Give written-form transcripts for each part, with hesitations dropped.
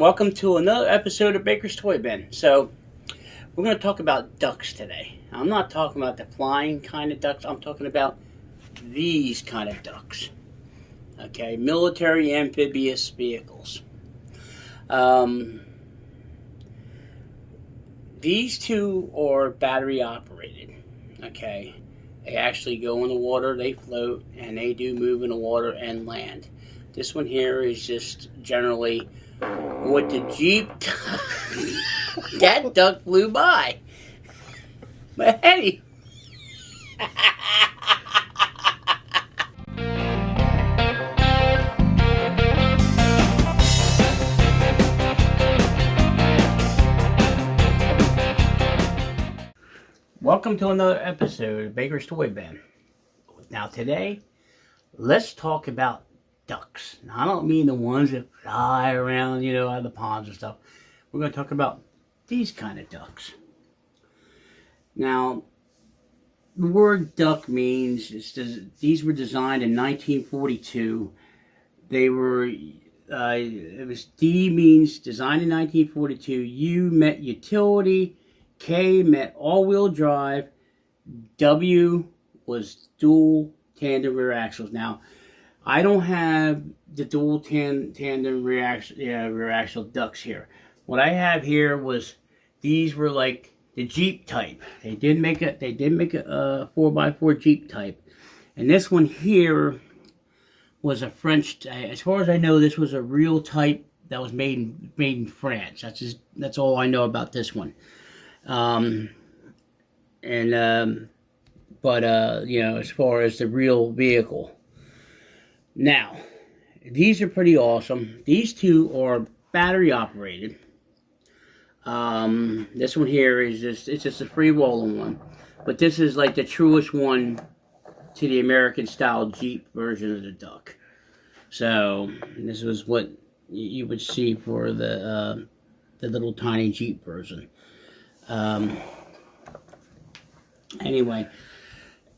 Welcome to another episode of Baker's Toy Bin. So, we're going to talk about ducks today. I'm not talking about the flying kind of ducks, I'm talking about these kind of ducks. Okay, military amphibious vehicles. These two are battery operated. Okay, they actually go in the water, they float, and they do move in the water and land. This one here is just generally what the Jeep. That duck flew by. But anyway. Welcome to another episode of Baker's Toy Bin. Now today, let's talk about ducks. Now, I don't mean the ones that fly around, out of the ponds and stuff. We're going to talk about these kind of ducks. Now, the word duck means, these were designed in 1942. They were, it was D means designed in 1942. U meant utility. K meant all-wheel drive. W was dual tandem rear axles. Now, I don't have the dual tandem rear axle ducks here. What I have here was, these were like the Jeep type. They did make a 4x4 Jeep type, and this one here was a French. As far as I know, this was a real type that was made in France. That's all I know about this one. But as far as the real vehicle. Now, these are pretty awesome. These two are battery operated. This one here is it's just a free-rolling one. But this is like the truest one to the American style Jeep version of the duck. So, this was what you would see for the little tiny Jeep version. Anyway,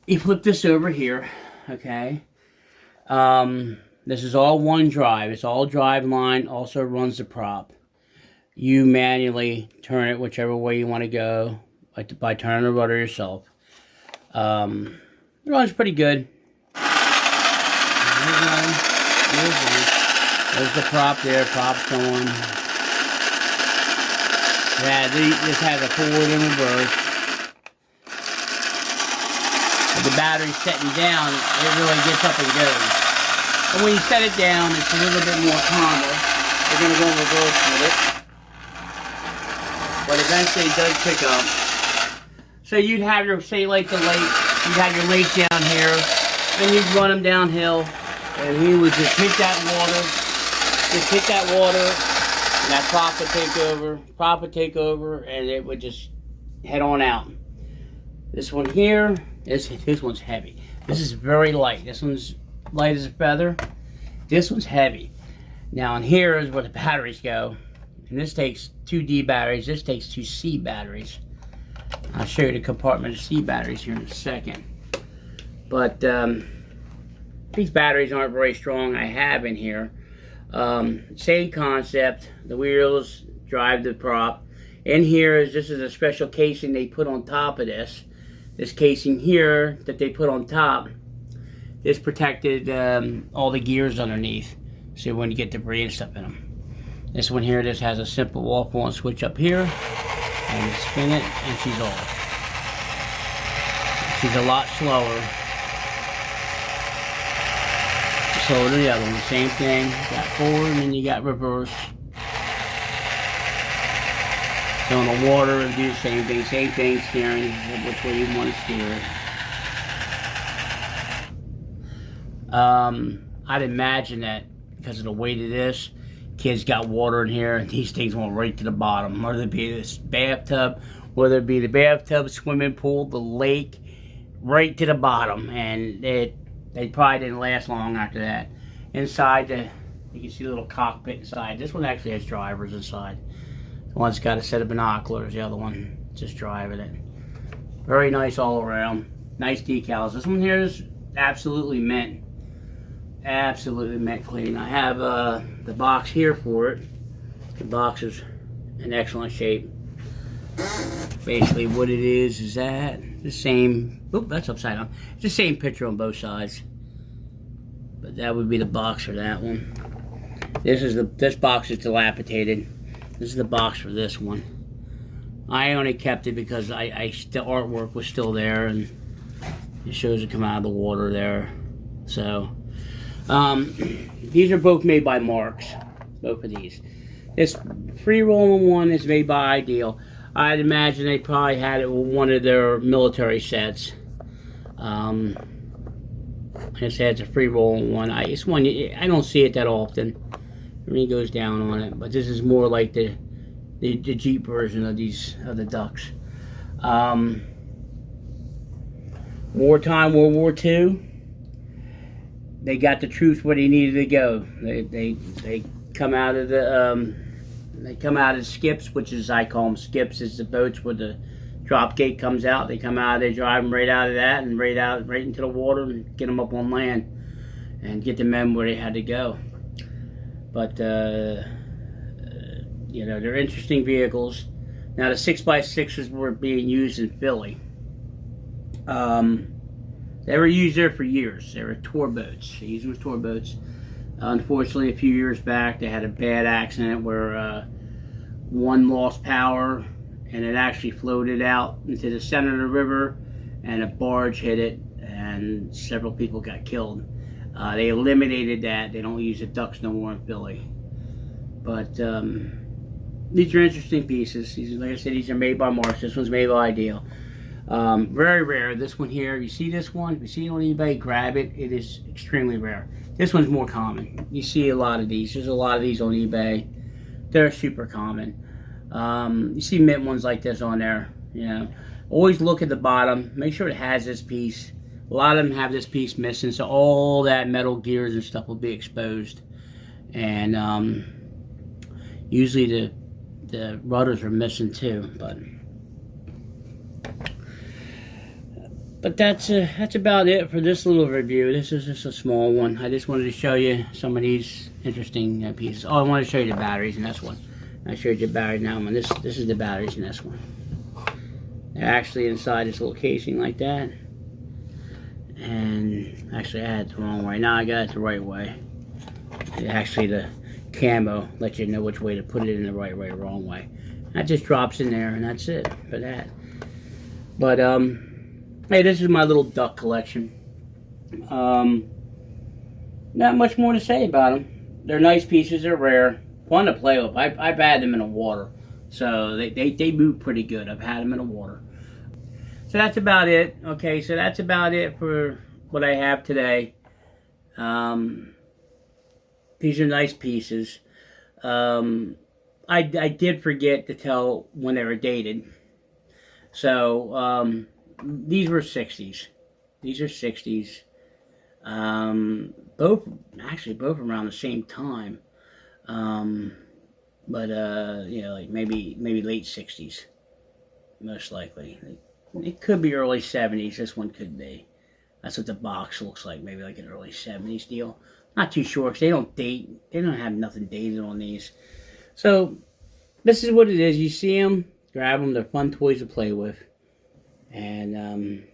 you flip this over here, okay? This is all one drive. It's all drive line, also runs the prop. You manually turn it whichever way you want to go by turning the rudder yourself. It runs pretty good. There's the prop there, prop's going. Yeah, this has a forward and reverse. With the battery setting down, it really gets up and goes. And when you set it down, it's a little bit more calmer. We're going to go in reverse with it. But eventually it does pick up. So you'd have your, say like the lake, you'd have your lake down here, and you'd run him downhill, and he would just hit that water, and that prop would take over, and it would just head on out. This one here, this one's heavy. This is very light. This one's light as a feather. This one's heavy. Now, in here is where the batteries go. And this takes 2 D batteries. This takes 2 C batteries. I'll show you the compartment of C batteries here in a second. But these batteries aren't very strong. I have in here. Same concept. The wheels drive the prop. In here this is a special casing they put on top of this. This casing here that they put on top, this protected all the gears underneath, so you wouldn't get debris and stuff in them. This one here just has a simple off-on switch up here, and you spin it, and she's off. She's a lot slower. So the other one, same thing. You got forward, and then you got reverse. So in the water, it'll do the same thing, steering, which way you want to steer it. I'd imagine that because of the weight of this, kids got water in here, and these things went right to the bottom. Whether it be this bathtub, whether it be the bathtub, swimming pool, the lake, right to the bottom. And they probably didn't last long after that. Inside, you can see a little cockpit inside. This one actually has drivers inside. One's got a set of binoculars, the other one just driving it. Very nice all around. Nice decals. This one here is absolutely mint. Absolutely mint clean. I have the box here for it. The box is in excellent shape. Basically what it is that the same, oop, that's upside down. It's the same picture on both sides. But that would be the box for that one. This box is dilapidated. This is the box for this one. I only kept it because the artwork was still there, and it shows it come out of the water there. So these are both made by Marx. Both of these. This free rolling one is made by Ideal. I'd imagine they probably had it with one of their military sets. Like I said, it's a free rolling one. It's one I don't see it that often. Everything goes down on it, but this is more like the Jeep version of the ducks. Wartime, World War II. They got the troops where they needed to go. They come out of the they come out of skips, which is, I call them skips. It's the boats where the drop gate comes out. They come out, they drive them right out of that and right into the water and get them up on land and get the men where they had to go. But you know, they're interesting vehicles. Now the 6x6s were being used in Philly. They were used there for years. They were tour boats. They used them as tour boats. Unfortunately, a few years back, they had a bad accident where one lost power, and it actually floated out into the center of the river, and a barge hit it, and several people got killed. They eliminated that. They don't use the ducks no more in Philly. But these are interesting pieces. These, like I said, these are made by Marx. This one's made by Ideal. Very rare. This one here, you see this one? If you see it on eBay, grab it. It is extremely rare. This one's more common. You see a lot of these. There's a lot of these on eBay. They're super common. You see mint ones like this on there. You know, always look at the bottom. Make sure it has this piece. A lot of them have this piece missing, so all that metal gears and stuff will be exposed. And usually the rudders are missing too. But that's about it for this little review. This is just a small one. I just wanted to show you some of these interesting pieces. Oh, I wanted to show you the batteries in this one. I showed you the batteries in that one. This is the batteries in this one. They're actually inside this little casing like that. And actually I had it the wrong way. Now I got it the right way. Actually the camo lets you know which way to put it in the right way or wrong way. That just drops in there, and that's it for that. But hey, this is my little duck collection. Not much more to say about them. They're nice pieces. They're rare. Fun to play with. I've had them in the water, so they move pretty good. I've had them in the water. So that's about it. Okay, so that's about it for what I have today. These are nice pieces. I did forget to tell when they were dated. So these were 60s. These are 60s. Both around the same time. But you know, like maybe late 60s, most likely. It could be early 70s. This one could be. That's what the box looks like. Maybe like an early 70s deal. Not too sure, because they don't date. They don't have nothing dated on these. So this is what it is. You see them, grab them. They're fun toys to play with. And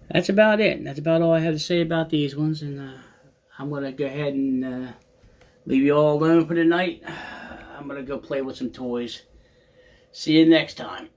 that's about it. That's about all I have to say about these ones. And I'm going to go ahead and leave you all alone for the night. I'm going to go play with some toys. See you next time.